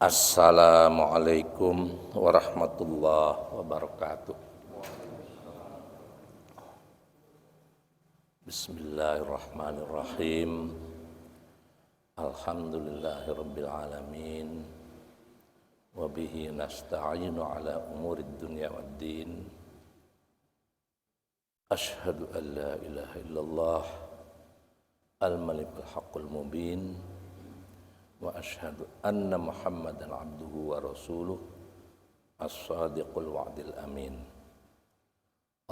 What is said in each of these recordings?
Assalamualaikum warahmatullahi wabarakatuh. Bismillahirrahmanirrahim. Alhamdulillahirabbil alamin. Wa bihi nasta'inu ala umurid dunya waddin. Asyhadu an la ilaha illallah al-malikul haqqul mubin. Wa asyhadu anna Muhammadan abduhu wa rasuluh as-sadiqul wa'dil amin.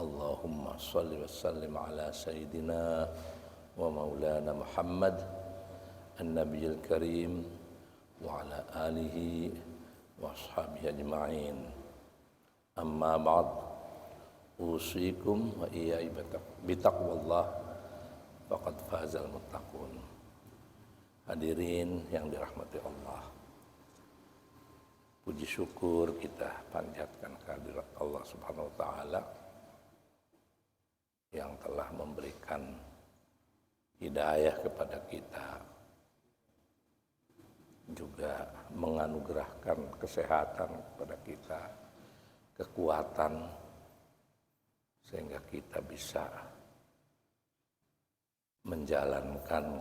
Allahumma shalli wa sallim ala sayyidina wa maulana Muhammad an-nabiyil karim wa ala alihi wa ashabihi ajma'in. Amma ba'd, usikum wa iyaya bitaqwallah faqad fazal muttaqun. Hadirin yang dirahmati Allah, puji syukur kita panjatkan kehadirat Allah Subhanahu wa taala yang telah memberikan hidayah kepada kita, juga menganugerahkan kesehatan kepada kita, kekuatan, sehingga kita bisa menjalankan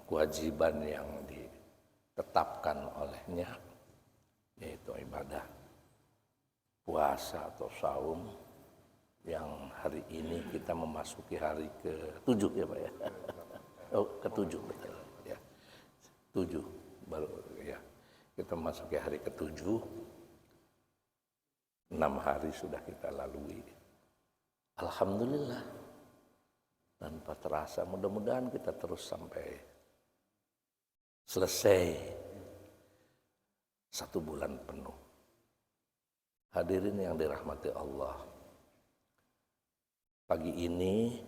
kewajiban yang ditetapkan olehnya, yaitu ibadah puasa atau saum, yang hari ini kita memasuki hari ke-7 ya Pak ya. Oh, ke-7 betul ya. 7 baru ya. Kita memasuki hari ke-7. 6 hari sudah kita lalui. Alhamdulillah. Tanpa terasa, mudah-mudahan kita terus sampai selesai 1 bulan penuh. Hadirin yang dirahmati Allah, pagi ini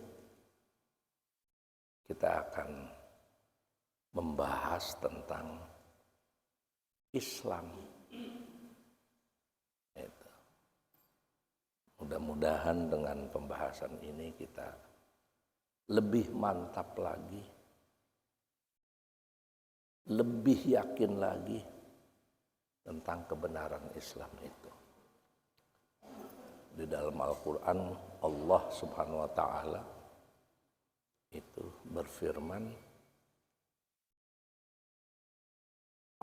kita akan membahas tentang Islam. Mudah-mudahan dengan pembahasan ini kita lebih mantap lagi, lebih yakin lagi tentang kebenaran Islam itu. Di dalam Al-Quran, Allah Subhanahu wa ta'ala itu berfirman,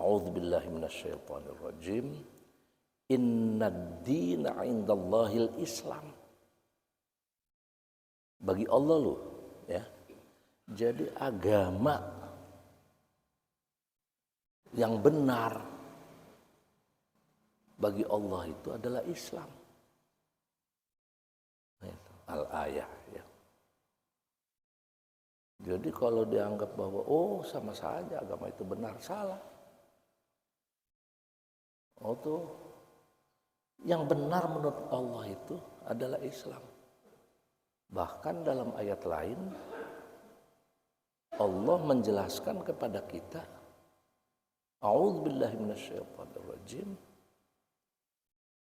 A'udzubillahi minasyaitonirrajim, Innad dina indallahil Islam. Bagi Allah loh ya. Jadi agama yang benar bagi Allah itu adalah Islam. Al-ayah ya. Jadi kalau dianggap bahwa sama saja agama itu benar, salah. Tuh yang benar menurut Allah itu adalah Islam. Bahkan dalam ayat lain Allah menjelaskan kepada kita, A'udzubillahi minasyaitonirrajim.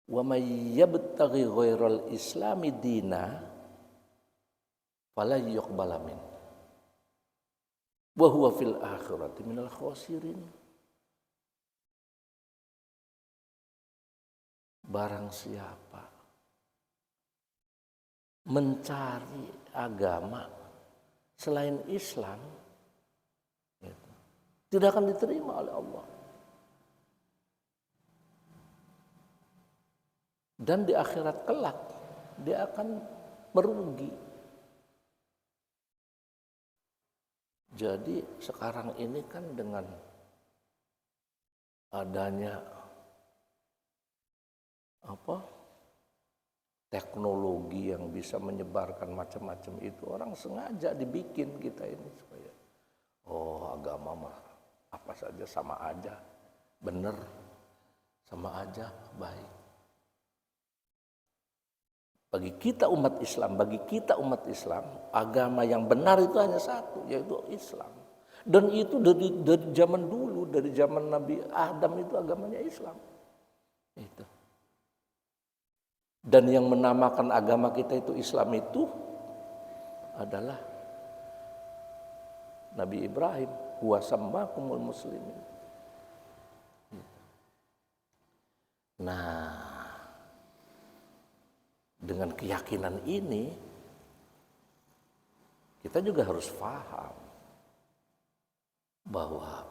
Wa may yabtaghi ghairal islami dina fala yuqbala min wa huwa fil akhirati minal khasirin. Barang siapa mencari agama selain Islam, tidak akan diterima oleh Allah. Dan di akhirat kelak dia akan merugi. Jadi sekarang ini kan dengan adanya teknologi yang bisa menyebarkan macam-macam itu, orang sengaja dibikin kita ini supaya agama mah apa saja sama aja, benar, sama aja baik. Bagi kita umat Islam, agama yang benar itu hanya satu, yaitu Islam. Dan itu dari zaman dulu, dari zaman Nabi Adam itu agamanya Islam. Itu. Dan yang menamakan agama kita itu Islam itu adalah Nabi Ibrahim, huwa sammakumul muslimin. Nah, dengan keyakinan ini kita juga harus paham bahwa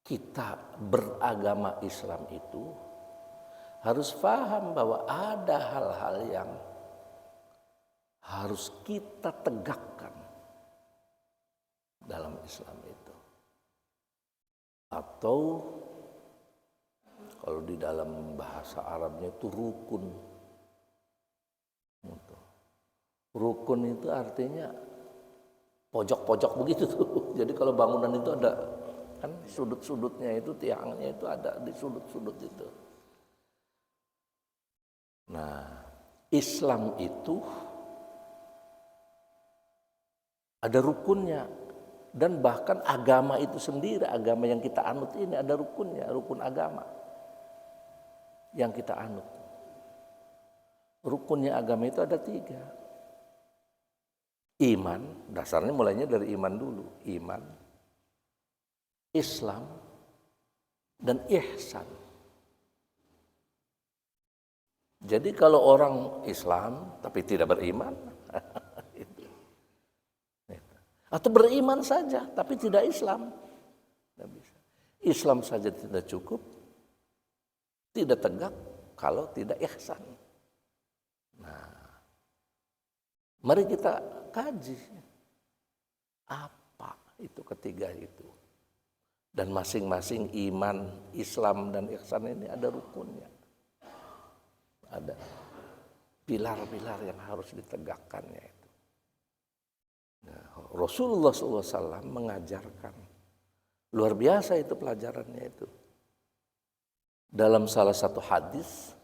kita beragama Islam itu harus paham bahwa ada hal-hal yang harus kita tegakkan dalam Islam itu. Atau kalau di dalam bahasa Arabnya itu rukun. Rukun itu artinya pojok-pojok begitu tuh. Jadi kalau bangunan itu ada kan sudut-sudutnya itu, tiangnya itu ada di sudut-sudut itu. Nah, Islam itu ada rukunnya, dan bahkan agama itu sendiri, agama yang kita anut ini ada rukunnya, rukun agama yang kita anut. Rukunnya agama itu ada 3. Iman, dasarnya mulainya dari iman dulu. Iman, Islam, dan ihsan. Jadi kalau orang Islam tapi tidak beriman, atau beriman saja tapi tidak Islam, tidak bisa. Islam saja tidak cukup, tidak tegak kalau tidak ihsan. Nah, mari kita kaji apa itu ketiga itu. Dan masing-masing iman, Islam, dan ihsan ini ada rukunnya. Ada pilar-pilar yang harus ditegakkannya itu. Nah, Rasulullah SAW mengajarkan. Luar biasa itu pelajarannya itu. Dalam salah satu hadis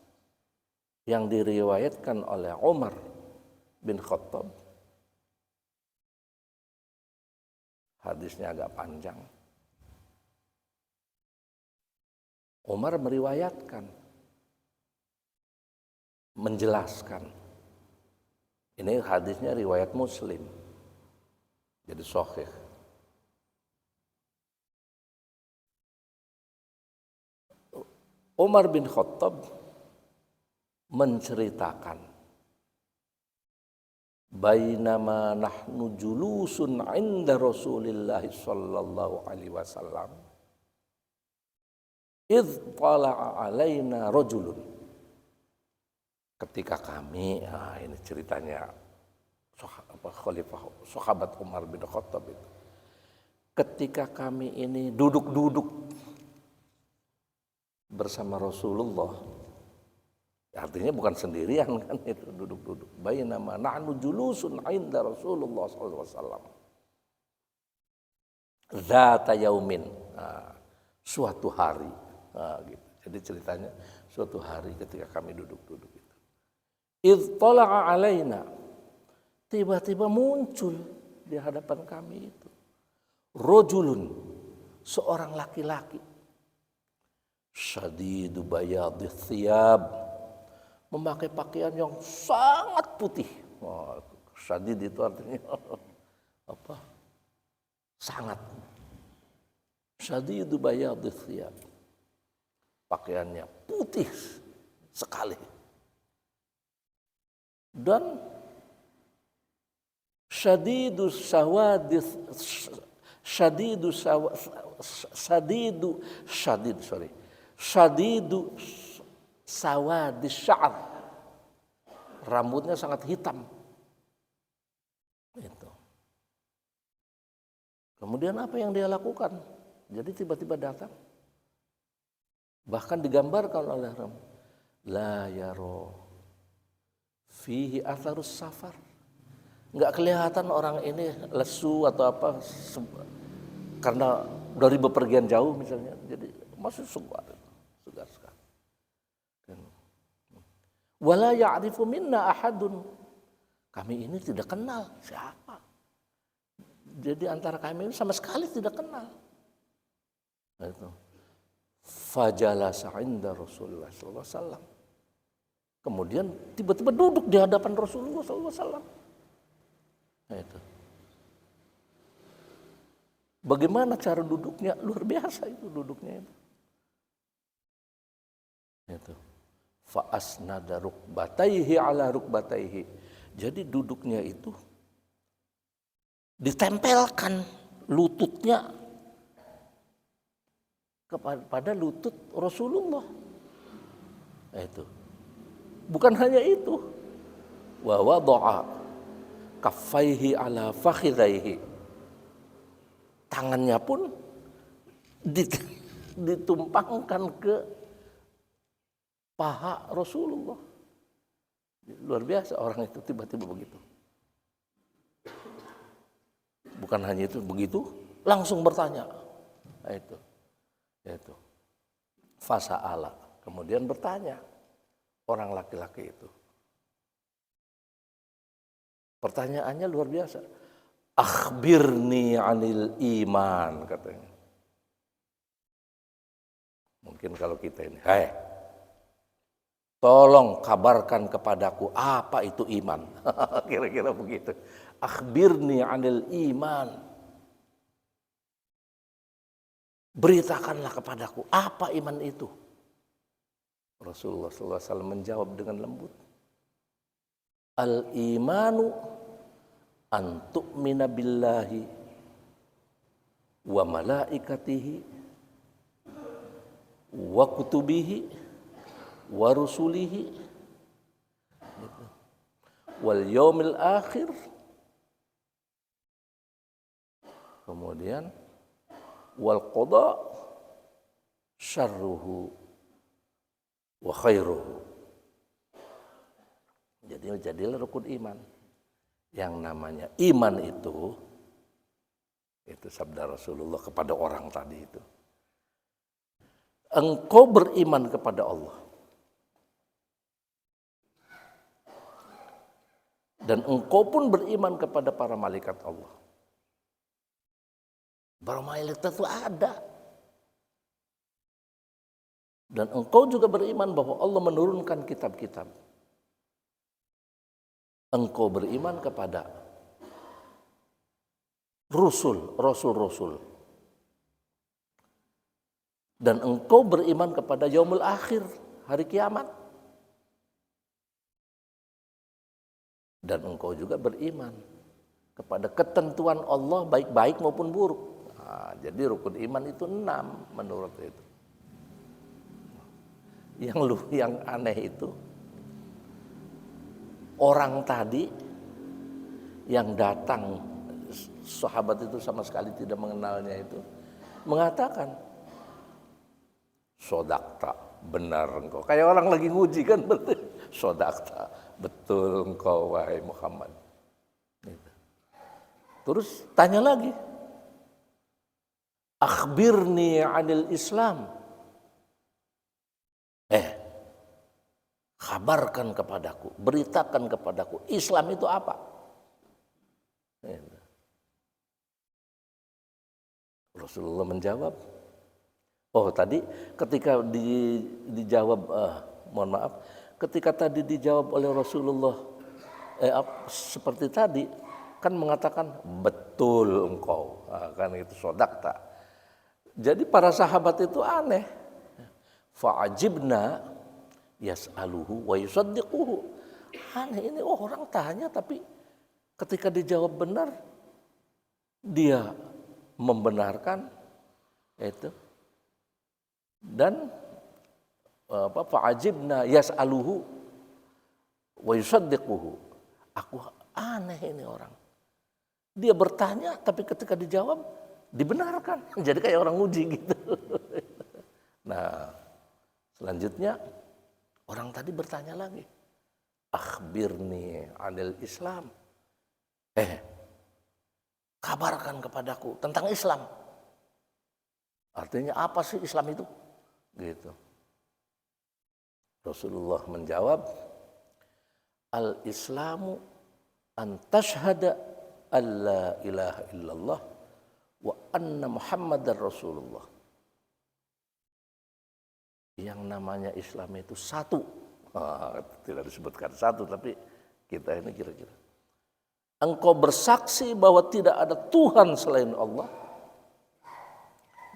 yang diriwayatkan oleh Umar bin Khattab. Hadisnya agak panjang. Umar meriwayatkan, menjelaskan. Ini hadisnya riwayat Muslim. Jadi sahih. Umar bin Khattab menceritakan, bainama nahnu julusun 'inda Rasulillah sallallahu alaihi wasallam idh tala'a alaina rajulun. Ketika kami, ini ceritanya Khalifah sahabat Umar bin Khattab itu. Ketika kami ini duduk-duduk bersama Rasulullah, artinya bukan sendirian kan, itu duduk-duduk. Bainama nahnu julusun 'inda Rasulullah sallallahu alaihi wasallam. Dzata yaumin, suatu hari. Gitu. Jadi ceritanya suatu hari ketika kami duduk-duduk itu. Idh tala'a alaina, tiba-tiba muncul di hadapan kami itu rajulun, seorang laki-laki, syadidu bayadith thiyab, memakai pakaian yang sangat putih. Syadid itu artinya apa? Sangat. Syadidu bayadith thiyab, pakaiannya putih sekali. Dan syadidu sawadis sya'ar, rambutnya sangat hitam. Itu. Kemudian apa yang dia lakukan? Jadi tiba-tiba datang. Bahkan digambarkan oleh la yaro fihi atharus safar. Enggak kelihatan orang ini lesu atau apa karena dari bepergian jauh misalnya. Jadi masih segar sekali. Wala ya'rifu minna ahadun. Kami ini tidak kenal siapa. Jadi antara kami ini sama sekali tidak kenal. Itu. Fajalasa 'inda Rasulullah sallallahu alaihi wasallam. Kemudian tiba-tiba duduk di hadapan Rasulullah sallallahu alaihi wasallam. Nah, itu. Bagaimana cara duduknya? Luar biasa itu duduknya itu. fa asnada rukbataihi ala rukbataihi. Jadi duduknya itu ditempelkan lututnya kepada lutut Rasulullah. Itu. Bukan hanya itu. Wa wada'a kaffaihi ala fakhidaihi. Tangannya pun ditumpangkan ke paha Rasulullah. Luar biasa orang itu tiba-tiba begitu. Bukan hanya itu, begitu langsung bertanya. Itu. Fasa'ala. Kemudian bertanya orang laki-laki itu. Pertanyaannya luar biasa. Akhbirni anil iman, katanya. Mungkin kalau kita ini, tolong kabarkan kepadaku apa itu iman. Kira-kira begitu. Akhbirni anil iman. Beritakanlah kepadaku apa iman itu. Rasulullah SAW menjawab dengan lembut. Al-imanu an tu'mina billahi wa malaikatihi wa kutubihi wa rusulihi wal yaumil akhir. Kemudian wal qada syarruhu wa khairuhu. Jadi jadilah rukun iman. Yang namanya iman itu sabda Rasulullah kepada orang tadi itu. Engkau beriman kepada Allah. Dan engkau pun beriman kepada para malaikat Allah. Para malaikat itu ada. Dan engkau juga beriman bahwa Allah menurunkan kitab-kitab. Engkau beriman kepada rasul-rasul. Dan engkau beriman kepada yaumul akhir, hari kiamat. Dan engkau juga beriman kepada ketentuan Allah baik-baik maupun buruk. Nah, jadi rukun iman itu 6 menurut itu. Yang aneh itu orang tadi yang datang, sahabat itu sama sekali tidak mengenalnya itu, mengatakan, sodakta, benar engkau. Kayak orang lagi nguji kan, sodakta, betul engkau wahai Muhammad. Terus tanya lagi, akhbirni anil Islam. Kabarkan kepadaku, beritakan kepadaku, Islam itu apa? Rasulullah menjawab, tadi ketika dijawab, mohon maaf, ketika tadi dijawab oleh Rasulullah, seperti tadi, kan mengatakan, betul engkau, kan itu sodakta. Jadi para sahabat itu aneh. Fa'ajibna yas'aluhu wa yusaddiquhu. Aneh ini orang tanya tapi ketika dijawab benar dia membenarkan itu. Dan fa'ajibna yas'aluhu wa yusaddiquhu. Aku aneh ini orang. Dia bertanya tapi ketika dijawab dibenarkan. Jadi kayak orang uji gitu. Nah, selanjutnya orang tadi bertanya lagi, akhbirni anil Islam. Kabarkan kepadaku tentang Islam. Artinya apa sih Islam itu? Gitu. Rasulullah menjawab, al-Islamu an tashhada alla ilaha illallah wa anna Muhammadar Rasulullah. Yang namanya Islam itu satu. Tidak disebutkan satu, tapi kita ini kira-kira. Engkau bersaksi bahwa tidak ada Tuhan selain Allah.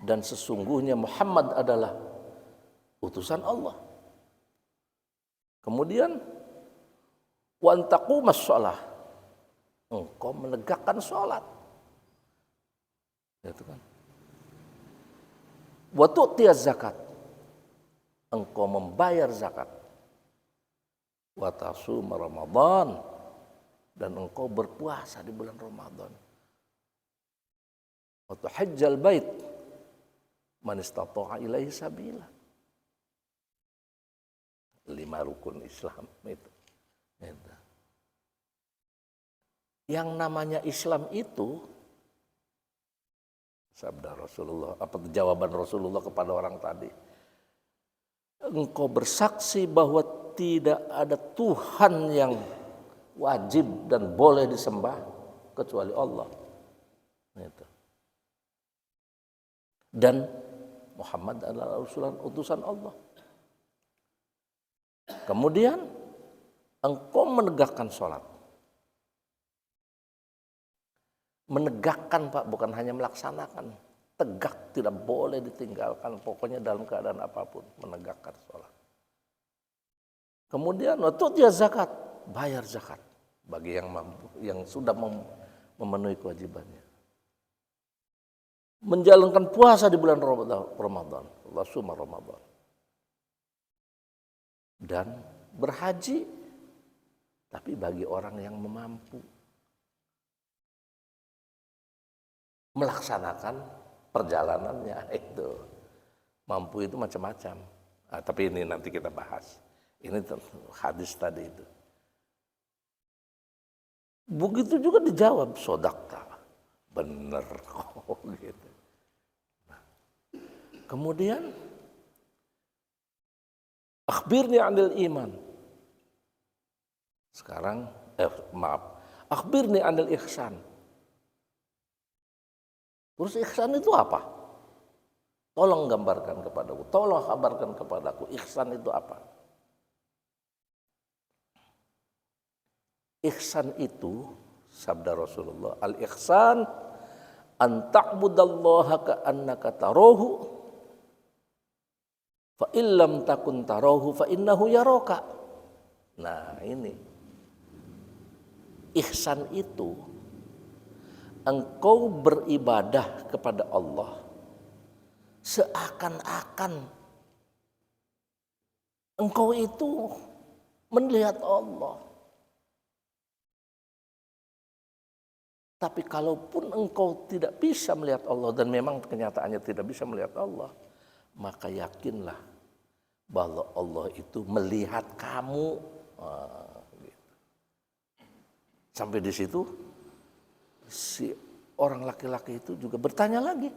Dan sesungguhnya Muhammad adalah utusan Allah. Kemudian wa antaqumas shalah, engkau menegakkan salat. Itu kan. Wa tu'tiyaz zakat, engkau membayar zakat. Wa tasum Ramadan, dan engkau berpuasa di bulan Ramadan. Wa tuhajjal bait man istata'a ilaihi sabila. 5 rukun Islam itu. Yang namanya Islam itu, sabda Rasulullah, jawaban Rasulullah kepada orang tadi, engkau bersaksi bahwa tidak ada Tuhan yang wajib dan boleh disembah kecuali Allah. Itu. Dan Muhammad adalah utusan Allah. Kemudian engkau menegakkan sholat. Menegakkan, Pak, bukan hanya melaksanakan. Tegak, tidak boleh ditinggalkan. Pokoknya dalam keadaan apapun, menegakkan sholat. Kemudian waktu dia zakat, bayar zakat bagi yang mampu, yang sudah memenuhi kewajibannya. Menjalankan puasa di bulan Ramadan, Allah summa Ramadan. Dan berhaji, tapi bagi orang yang mampu melaksanakan perjalanannya itu. Mampu itu macam-macam. Nah, tapi ini nanti kita bahas. Ini hadis tadi itu. Begitu juga dijawab, sodakta. Bener kok gitu. Nah, kemudian akhbirni anil iman. Sekarang, akhbirni anil ihsan. Terus ihsan itu apa? Tolong gambarkan kepadaku, tolong kabarkan kepadaku, ihsan itu apa? Ihsan itu, sabda Rasulullah, al-ihsan an ta'budallaha ka'annaka tarahu fa illam takun tarahu fa innahu yaraka. Nah, ini ihsan itu engkau beribadah kepada Allah seakan-akan engkau itu melihat Allah. Tapi kalaupun engkau tidak bisa melihat Allah, dan memang kenyataannya tidak bisa melihat Allah, maka yakinlah bahwa Allah itu melihat kamu. Gitu. Sampai di situ si orang laki-laki itu juga bertanya lagi.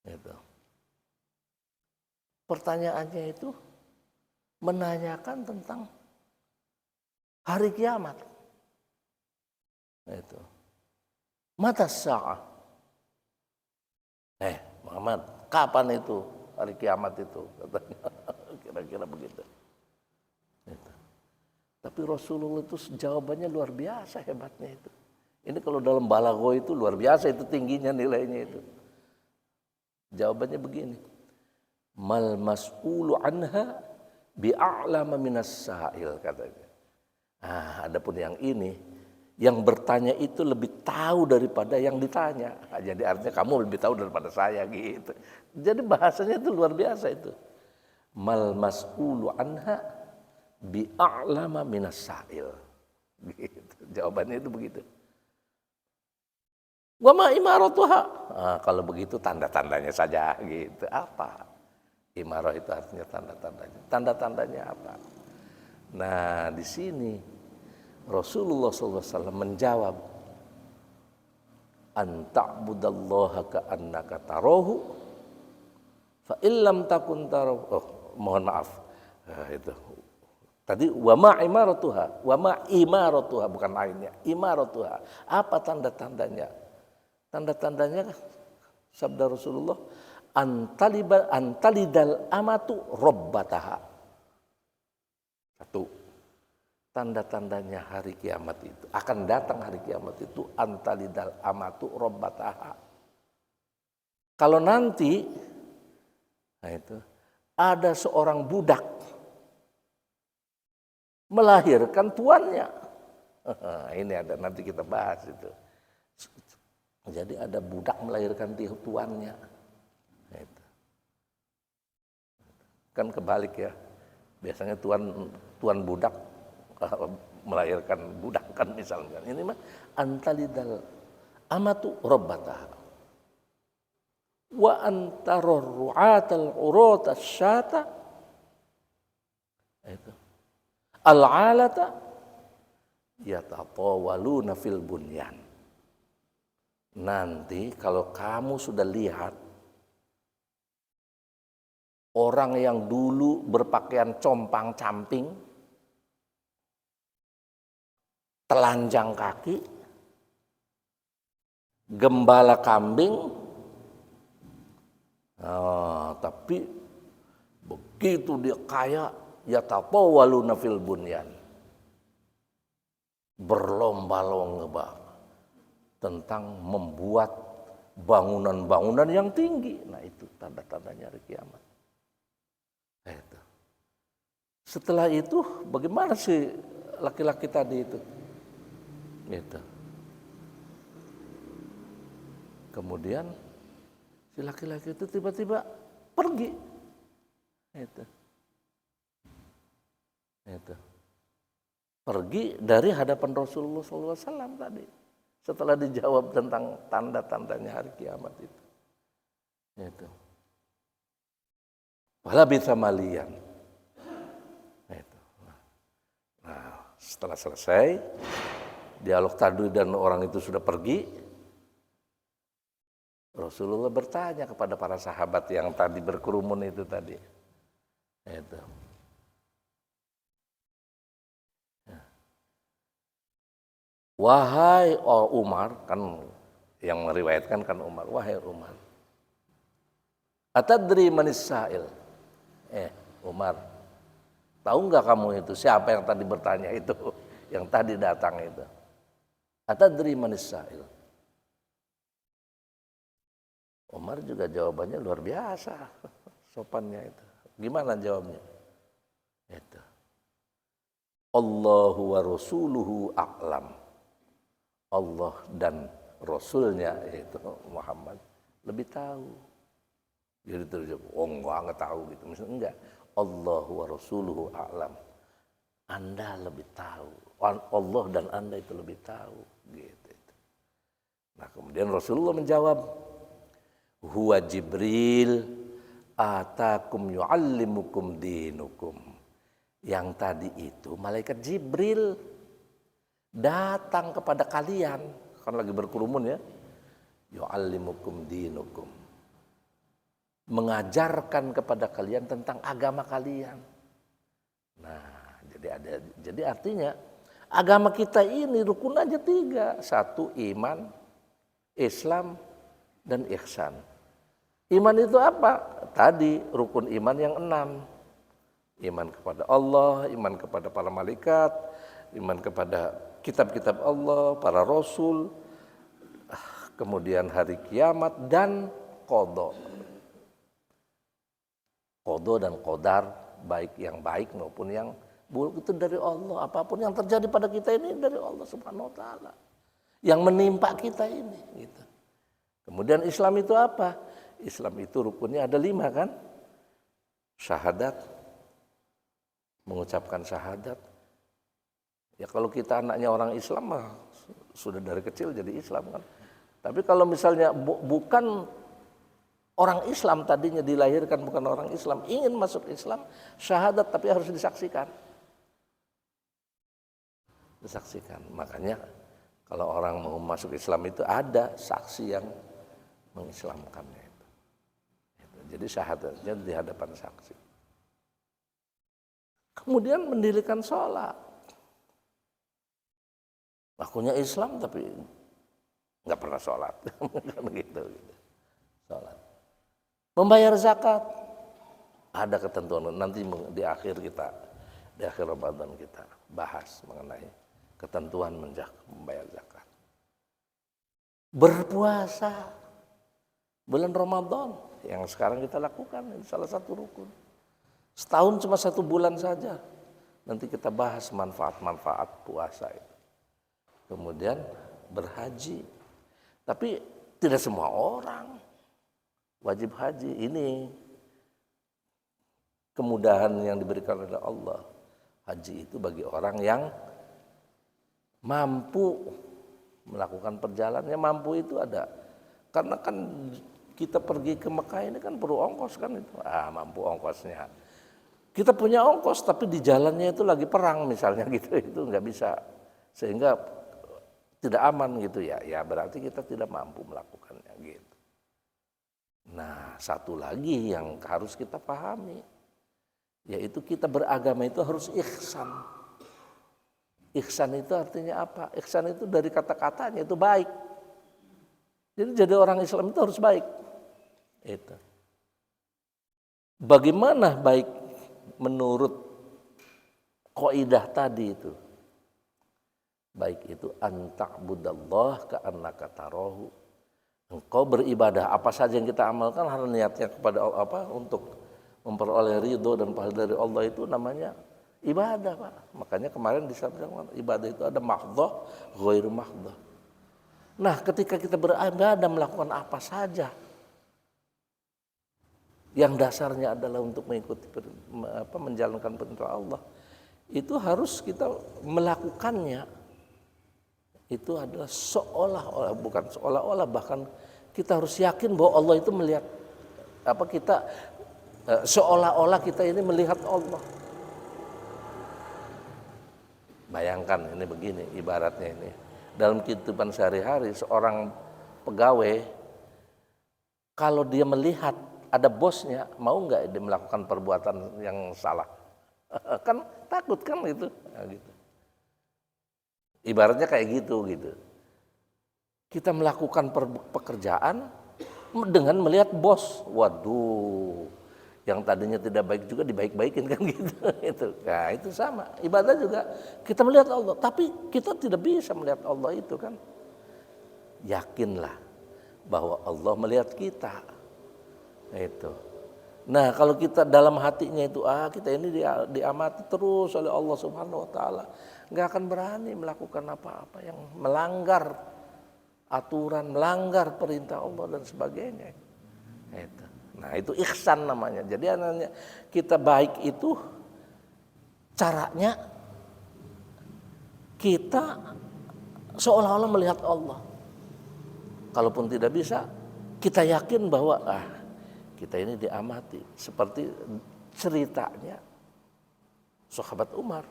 Itu. Pertanyaannya itu menanyakan tentang hari kiamat. Itu. Mata sa'ah. Muhammad, kapan itu hari kiamat itu? Katanya. Kira-kira begitu. Itu. Tapi Rasulullah itu jawabannya luar biasa hebatnya itu. Ini kalau dalam balaghah itu luar biasa itu tingginya nilainya itu. Jawabannya begini. Mal mas'ulu anha bi'a'lama minas sa'il, katanya. Adapun yang ini, yang bertanya itu lebih tahu daripada yang ditanya. Jadi artinya kamu lebih tahu daripada saya gitu. Jadi bahasanya itu luar biasa itu. Mal mas'ulu anha bi'a'lama minas sa'il. Gitu. Jawabannya itu begitu. Wa ma imaratuha. Kalau begitu tanda-tandanya saja gitu. Apa? Imarah itu artinya tanda-tandanya. Tanda-tandanya apa? Nah, di sini Rasulullah SAW menjawab, an ta'budallaha ka'annaka tarahu fa illam takun tarahu. Mohon maaf. Itu. Tadi wa ma imaratuha bukan lainnya. Imaratuha. Apa tanda-tandanya? Tanda-tandanya sabda Rasulullah, antalidal amatu rabbataha. Satu. Tanda-tandanya hari kiamat itu, akan datang hari kiamat itu, antalidal amatu rabbataha. Kalau nanti, nah itu, ada seorang budak melahirkan tuannya. Ini ada, nanti kita bahas itu. Jadi ada budak melahirkan tuannya. Kan kebalik ya. Biasanya tuan budak melahirkan budak kan misalnya. Ini mah antalidal amatu rabbataha wa antarur ru'atal urata syata itu al-alata yatatawaluna fil bunyan. Nanti kalau kamu sudah lihat orang yang dulu berpakaian compang-camping, telanjang kaki, gembala kambing, tapi begitu dia kaya, yatatawaluna fil bunyan, berlomba-lomba tentang membuat bangunan-bangunan yang tinggi. Nah itu tanda-tandanya hari kiamat. Itu. Setelah itu bagaimana sih laki-laki tadi itu? Gitu. Kemudian si laki-laki itu tiba-tiba pergi. Itu. Pergi dari hadapan Rasulullah SAW tadi. Setelah dijawab tentang tanda-tandanya hari kiamat itu. Itu. Walabitha maliyan. Itu. Nah, setelah selesai dialog tadi dan orang itu sudah pergi, Rasulullah bertanya kepada para sahabat yang tadi berkerumun itu tadi. Itu. Wahai Umar, kan yang meriwayatkan kan Umar, wahai Umar, atadri manis sa'il? Umar, tahu nggak kamu itu siapa yang tadi bertanya itu, yang tadi datang itu? Atadri manis sa'il? Umar juga jawabannya luar biasa, sopannya itu. Gimana jawabnya? Itu. Allahu wa rasuluhu a'lam. Allah dan Rasulnya yaitu Muhammad lebih tahu. Jadi terjawab, enggak tahu gitu. Misalnya enggak, Allahu wa rasuluhu a'lam. Anda lebih tahu. Allah dan Anda itu lebih tahu. Gitu. Nah kemudian Rasulullah menjawab, huwa Jibril atakum yu'allimukum dinukum. Yang tadi itu malaikat Jibril datang kepada kalian, kan lagi berkerumun ya, yu'allimukum dinukum, mengajarkan kepada kalian tentang agama kalian. Nah, jadi artinya agama kita ini rukun aja 3. 1 iman, Islam, dan ihsan. Iman itu apa? Tadi rukun iman yang 6. Iman kepada Allah, iman kepada para malaikat, iman kepada kitab-kitab Allah, para rasul, kemudian hari kiamat dan qada. Qada dan qadar, baik yang baik maupun yang buruk itu dari Allah. Apapun yang terjadi pada kita ini dari Allah Subhanahu wa taala. Yang menimpa kita ini gitu. Kemudian Islam itu apa? Islam itu rukunnya ada 5 kan? Syahadat, mengucapkan syahadat. Ya kalau kita anaknya orang Islam mah sudah dari kecil jadi Islam kan. Tapi kalau misalnya bukan orang Islam, tadinya dilahirkan bukan orang Islam, ingin masuk Islam, syahadat tapi harus disaksikan. Disaksikan. Makanya kalau orang mau masuk Islam itu ada saksi yang mengislamkannya itu. Jadi syahadatnya di hadapan saksi. Kemudian mendirikan sholat. Akunya Islam tapi nggak pernah sholat, kan gitu. Sholat. Membayar zakat, ada ketentuan. Nanti di akhir Ramadan kita bahas mengenai ketentuan membayar zakat. Berpuasa bulan Ramadan yang sekarang kita lakukan, ini salah satu rukun. Setahun cuma 1 bulan saja. Nanti kita bahas manfaat-manfaat puasa itu. Kemudian berhaji. Tapi tidak semua orang wajib haji. Ini kemudahan yang diberikan oleh Allah. Haji itu bagi orang yang mampu melakukan perjalanan. Yang mampu itu ada. Karena kan kita pergi ke Mekah ini kan perlu ongkos kan itu. Mampu ongkosnya. Kita punya ongkos tapi di jalannya itu lagi perang misalnya gitu, itu nggak bisa, sehingga tidak aman gitu ya. Ya berarti kita tidak mampu melakukannya gitu. Nah, satu lagi yang harus kita pahami, yaitu kita beragama itu harus ihsan. Ihsan itu artinya apa? Ihsan itu dari kata-katanya itu baik. Jadi orang Islam itu harus baik. Itu. Bagaimana baik menurut kaidah tadi itu? Baik itu anta'budallah ka'annaka tarahu. Engkau beribadah apa saja yang kita amalkan harus niatnya kepada Allah untuk memperoleh ridho dan pahala dari Allah, itu namanya ibadah, Pak. Makanya kemarin disampaikan ibadah itu ada mahdhah, ghairu mahdhah. Nah, ketika kita beribadah melakukan apa saja yang dasarnya adalah untuk mengikuti menjalankan perintah Allah, itu harus kita melakukannya itu adalah seolah-olah, bukan seolah-olah, bahkan kita harus yakin bahwa Allah itu melihat kita seolah-olah kita ini melihat Allah. Bayangkan ini begini ibaratnya ini. Dalam kehidupan sehari-hari seorang pegawai kalau dia melihat ada bosnya, mau nggak dia melakukan perbuatan yang salah? Kan takut kan itu. Nah, gitu. Ibaratnya kayak gitu. Kita melakukan pekerjaan dengan melihat bos. Waduh, yang tadinya tidak baik juga dibaik-baikin kan gitu. Nah itu sama. Ibadah juga kita melihat Allah, tapi kita tidak bisa melihat Allah itu kan. Yakinlah bahwa Allah melihat kita. Itu. Nah, kalau kita dalam hatinya itu kita ini diamati terus oleh Allah Subhanahu wa taala, enggak akan berani melakukan apa-apa yang melanggar aturan, melanggar perintah Allah dan sebagainya. Itu. Nah, itu ihsan namanya. Jadi anaknya kita baik itu caranya kita seolah-olah melihat Allah. Kalaupun tidak bisa, kita yakin bahwa kita ini diamati, seperti ceritanya sahabat Umar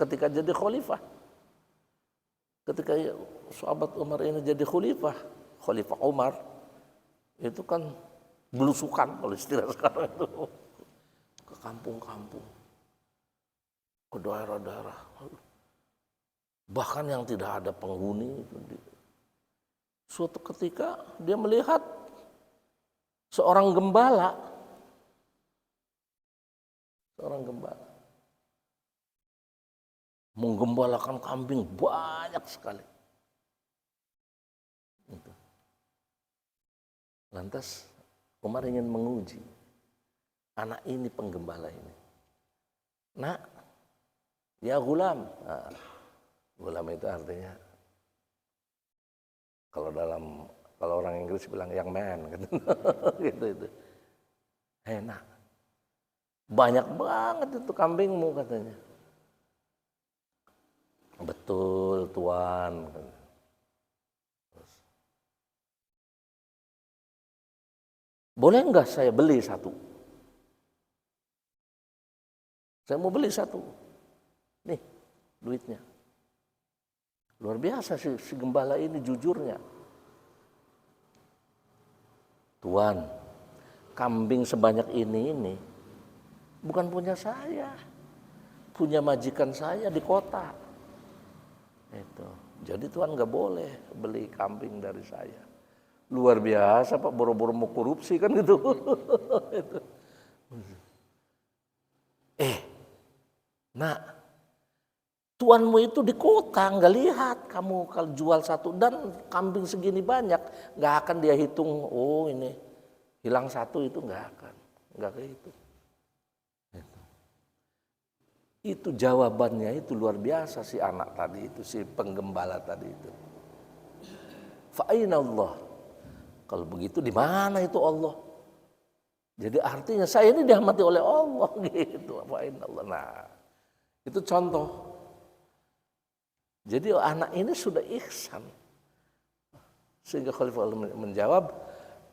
ketika jadi khalifah. Ketika sahabat Umar ini jadi khalifah Umar itu kan belusukan kalau istilah sekarang itu ke kampung-kampung, ke daerah-daerah, bahkan yang tidak ada penghuni itu. Suatu ketika dia melihat seorang gembala menggembalakan kambing banyak sekali. Lantas Umar ingin menguji anak ini, penggembala ini. Nak, ya gulam. Gulam itu artinya kalau orang Inggris bilang young man gitu. Nak, banyak banget itu kambingmu katanya. Betul tuan. Boleh enggak saya beli satu? Saya mau beli satu. Nih duitnya. Luar biasa si gembala ini jujurnya. Tuan, kambing sebanyak ini bukan punya saya. Punya majikan saya di kota. Itu. Jadi Tuhan nggak boleh beli kambing dari saya. Luar biasa Pak, boro-boro mau korupsi kan gitu. Itu. Nah, tuanmu itu di kota nggak lihat kamu kalau jual satu dan kambing segini banyak, nggak akan dia hitung. Oh ini hilang satu itu nggak kehitung. Itu. Itu jawabannya itu luar biasa si anak tadi itu, si penggembala tadi itu. Fa aina Allah? Kalau begitu di mana itu Allah? Jadi artinya saya ini dirahmati oleh Allah gitu. Fa aina Allah. Nah, itu contoh. Jadi anak ini sudah ihsan. Sehingga Khalifah menjawab,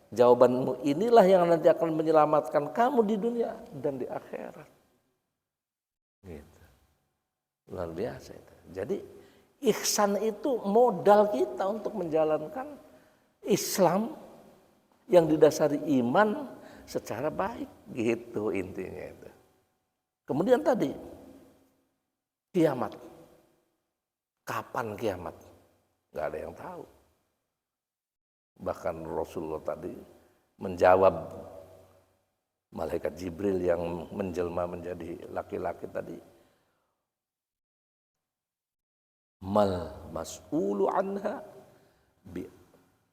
jawabanmu inilah yang nanti akan menyelamatkan kamu di dunia dan di akhirat. Gitu. Luar biasa itu. Jadi ihsan itu modal kita untuk menjalankan Islam yang didasari iman secara baik, gitu intinya itu. Kemudian tadi kiamat. Kapan kiamat? Nggak ada yang tahu. Bahkan Rasulullah tadi menjawab malaikat Jibril yang menjelma menjadi laki-laki tadi, mal mas'ulu anha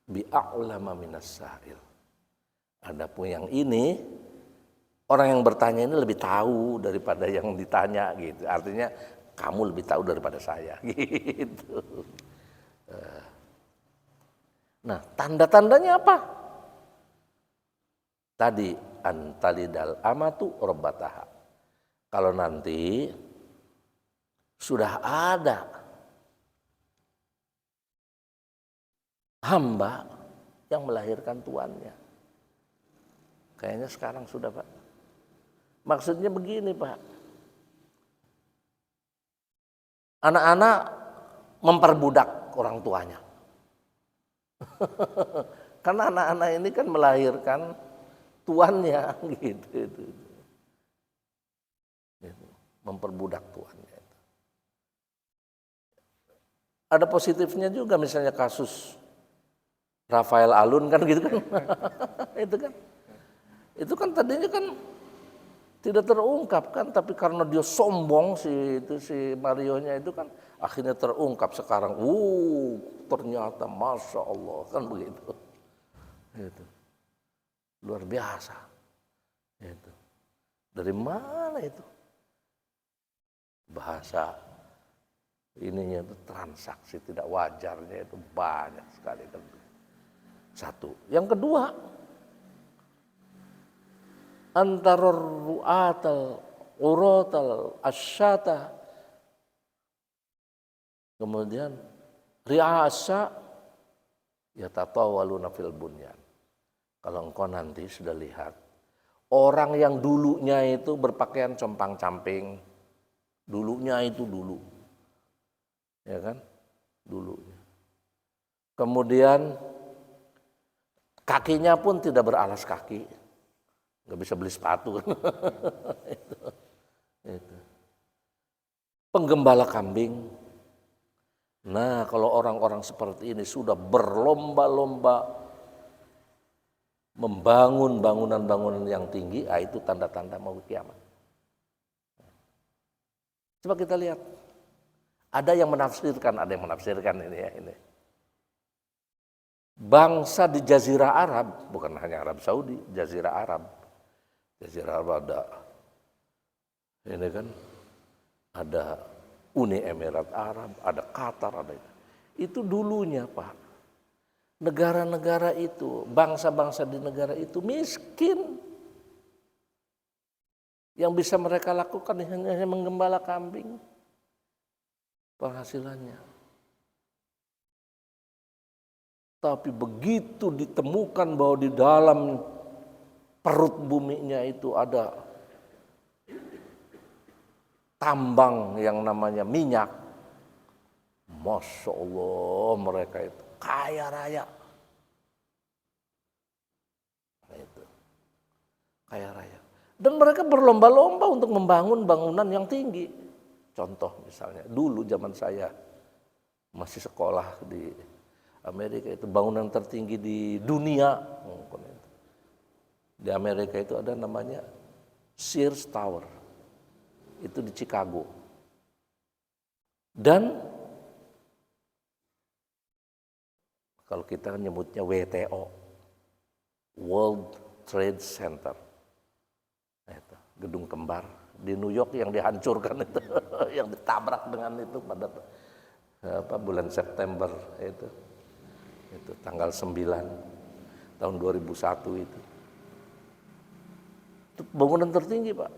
bi'a'lama minas sa'il. Adapun yang ini, orang yang bertanya ini lebih tahu daripada yang ditanya gitu. Artinya kamu lebih tahu daripada saya gitu. Nah, tanda-tandanya apa? Tadi antalidal amatu rabbataha. Kalau nanti sudah ada hamba yang melahirkan tuannya. Kayaknya sekarang sudah, Pak. Maksudnya begini, Pak. Anak-anak memperbudak orang tuanya. Karena anak-anak ini kan melahirkan tuannya gitu. Memperbudak tuannya. Ada positifnya juga, misalnya kasus Rafael Alun kan gitu kan. Itu kan tadinya kan tidak terungkap kan, tapi karena dia sombong si Mario-nya itu kan akhirnya terungkap sekarang. Ternyata Masya Allah kan begitu. Itu luar biasa. Itu dari mana itu? Bahasa ininya itu transaksi tidak wajarnya itu banyak sekali. Satu. Yang kedua, antara ru'atal uratal asyata, kemudian ri'asa yatatawaluna fil bunyan. Kalau engkau nanti sudah lihat orang yang dulunya itu berpakaian compang-camping, dulunya itu dulu, ya kan, dulunya. Kemudian kakinya pun tidak beralas kaki, nggak bisa beli sepatu. itu. Penggembala kambing. Nah, kalau orang-orang seperti ini sudah berlomba-lomba membangun bangunan-bangunan yang tinggi, itu tanda-tanda mau kiamat. Coba kita lihat. Ada yang menafsirkan ini ya ini. Bangsa di Jazirah Arab, bukan hanya Arab Saudi, Jazirah Arab. Jazirah Arab ada ini kan, ada Uni Emirat Arab, ada Qatar, ada itu dulunya, Pak. Negara-negara itu, bangsa-bangsa di negara itu miskin. Yang bisa mereka lakukan hanya menggembala kambing. Penghasilannya. Tapi begitu ditemukan bahwa di dalam perut buminya itu ada tambang yang namanya minyak. Masya Allah, mereka itu kaya raya. Itu. Kaya raya. Dan mereka berlomba-lomba untuk membangun bangunan yang tinggi. Contoh misalnya, dulu zaman saya masih sekolah di Amerika, itu bangunan tertinggi di dunia. Di Amerika itu ada namanya Sears Tower. Itu di Chicago. Dan kalau kita nyebutnya WTO, World Trade Center. Itu, gedung kembar di New York yang dihancurkan itu, yang ditabrak dengan itu pada bulan September itu tanggal 9 tahun 2001 itu bangunan tertinggi Pak.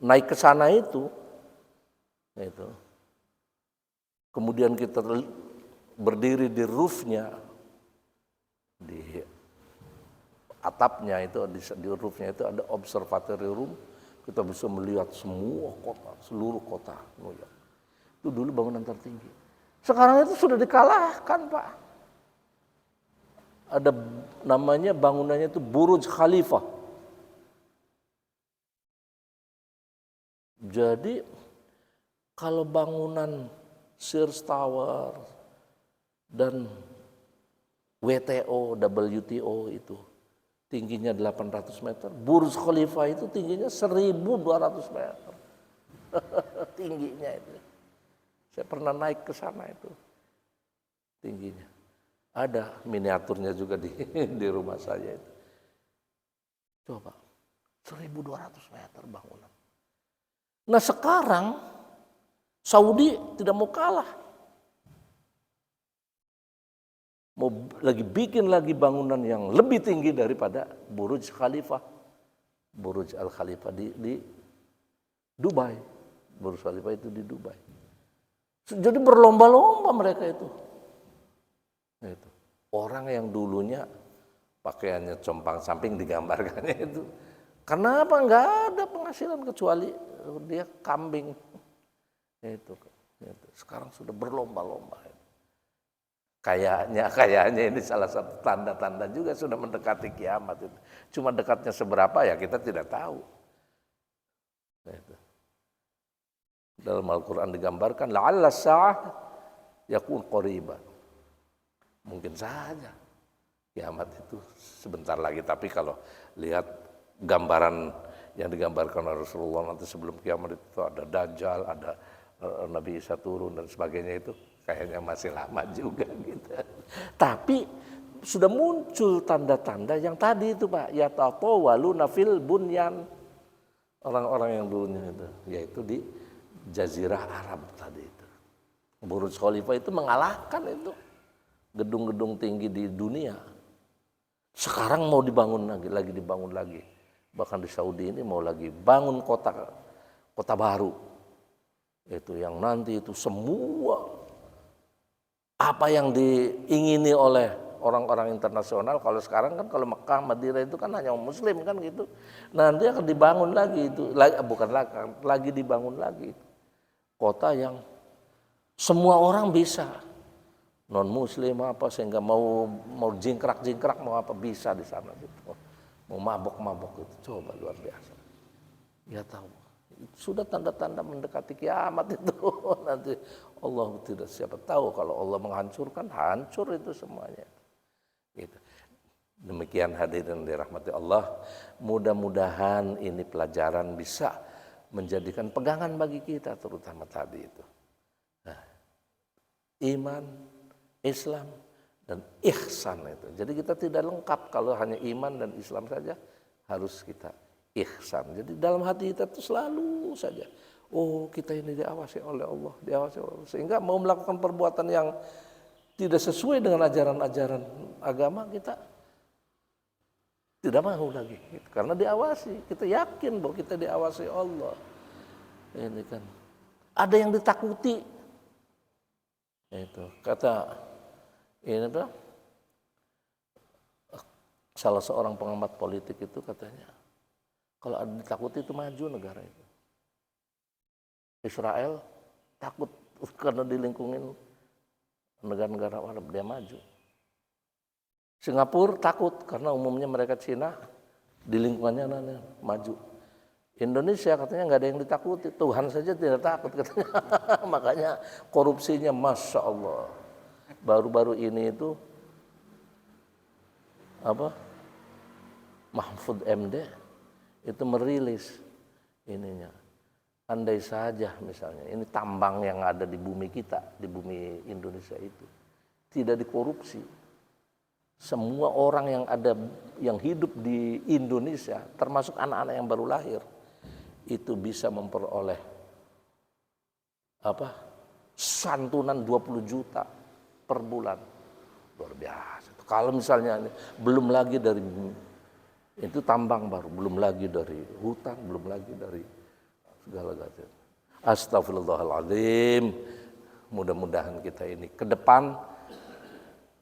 Naik ke sana itu. Kemudian kita berdiri di roofnya, di atapnya itu, di roofnya itu ada observatory room. Kita bisa melihat semua kota, seluruh kota New York. Itu dulu bangunan tertinggi. Sekarang itu sudah dikalahkan Pak. Ada namanya bangunannya itu Burj Khalifa. Jadi kalau bangunan Sears Tower dan WTO itu tingginya 800 meter, Burj Khalifa itu tingginya 1.200 meter. Tingginya itu. Saya pernah naik ke sana itu. Tingginya. Ada miniaturnya juga di rumah saya itu. Coba, 1.200 meter bangunan. Nah sekarang Saudi tidak mau kalah. Mau lagi bikin lagi bangunan yang lebih tinggi daripada Burj Khalifa. Burj Al Khalifa di Dubai. Burj Khalifa itu di Dubai. Jadi berlomba-lomba mereka itu. Orang yang dulunya pakaiannya compang samping digambarkannya itu. Karena apa? Enggak ada penghasilan kecuali dia kambing. Itu. Sekarang sudah berlomba-lomba. Kayaknya ini salah satu tanda-tanda juga sudah mendekati kiamat itu. Cuma dekatnya seberapa ya kita tidak tahu. Dalam Al-Quran digambarkan la'alla sa'ah yakun qariban. Mungkin saja kiamat itu sebentar lagi. Tapi kalau lihat gambaran yang digambarkan oleh Rasulullah nanti sebelum kiamat itu ada Dajjal, ada Nabi Isa turun dan sebagainya itu kayaknya masih lama juga gitu. Tapi sudah muncul tanda-tanda yang tadi itu Pak, yatatawaluna fil bunyan. Orang-orang yang dulunya itu, yaitu di Jazirah Arab tadi itu. Burj Khalifa itu mengalahkan itu gedung-gedung tinggi di dunia. Sekarang mau dibangun lagi dibangun lagi. Bahkan di Saudi ini mau lagi bangun kota baru. Itu yang nanti itu semua apa yang diingini oleh orang-orang internasional. Kalau sekarang kan kalau Mekah, Madinah itu kan hanya Muslim kan gitu. Nanti akan dibangun lagi itu, lagi dibangun lagi kota yang semua orang bisa, non Muslim apa sehingga mau jingkrak mau apa bisa di sana gitu. Mau mabok itu coba luar biasa. Ya tahu. Sudah tanda-tanda mendekati kiamat itu nanti Allah tidak siapa tahu kalau Allah menghancurkan hancur itu semuanya. Gitu. Demikian hadirin dirahmati Allah, mudah-mudahan ini pelajaran bisa menjadikan pegangan bagi kita terutama tadi itu. Nah, iman, Islam dan ihsan itu. Jadi kita tidak lengkap kalau hanya iman dan Islam saja, harus kita ihsan. Jadi dalam hati kita itu selalu saja, oh kita ini diawasi oleh Allah, sehingga mau melakukan perbuatan yang tidak sesuai dengan ajaran-ajaran agama kita tidak mau lagi, karena diawasi. Kita yakin bahwa kita diawasi Allah. Ini kan ada yang ditakuti. Itu kata ini tuh salah seorang pengamat politik itu katanya, kalau ada ditakuti itu maju negara itu. Israel takut karena dilingkungin negara-negara Arab, dia maju. Singapura takut karena umumnya mereka Cina, di lingkungannya maju. Indonesia katanya nggak ada yang ditakuti, Tuhan saja tidak takut katanya. Makanya korupsinya Masya Allah. Baru-baru ini itu Mahfud MD itu merilis ininya. Andai saja misalnya ini tambang yang ada di bumi kita, di bumi Indonesia itu tidak dikorupsi, semua orang yang ada yang hidup di Indonesia, termasuk anak-anak yang baru lahir, itu bisa memperoleh santunan 20 juta per bulan. Luar biasa. Kalau misalnya belum lagi dari itu tambang baru, belum lagi dari hutan, belum lagi dari segala-galanya. Astagfirullahaladzim. Mudah-mudahan kita ini ke depan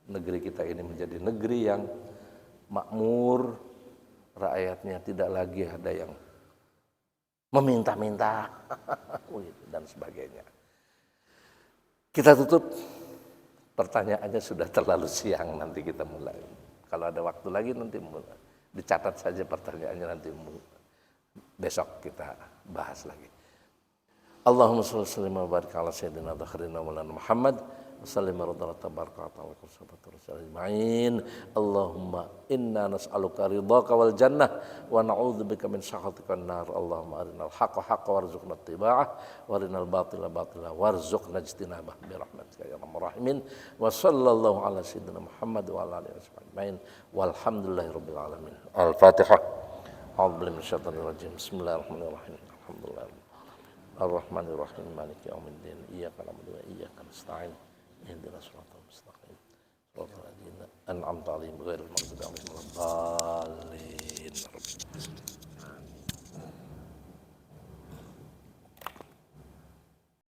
negeri kita ini menjadi negeri yang makmur, rakyatnya tidak lagi ada yang meminta-minta dan sebagainya. Kita tutup, pertanyaannya sudah terlalu siang, nanti kita mulai. Kalau ada waktu lagi nanti mulai. Dicatat saja pertanyaannya, nanti besok kita bahas lagi. Allahumma shalli wa barik ala sayyidina Muhammad Wasallim warahmatullahi wabarakatuh. Allahumma inna nas'aluka ridhaka wal jannah wa na'udzubika min sakhatika an-nar. Allahumma arinal haqqa haqqan warzuqna ittiba'ah wa arinal batila batila warzuqna ijtinabah bi rahmatika ya arhamar rahimin. Wa sallallahu ala sayyidina Muhammad wa ala alihi wasallam. Walhamdulillahi rabbil alamin. Al-Fatihah. A'udzu billahi minasyaitonir rajim. Bismillahirrahmanirrahim. Alhamdulillah. Ar-Rahmanir-Rahim. Maliki yaumiddin. Iyyaka na'budu wa iyyaka nasta'in. Ihdinas siratal mustaqim. Shiratal ladzina an'amta 'alaihim ghairil maghdubi 'alaihim waladdallin.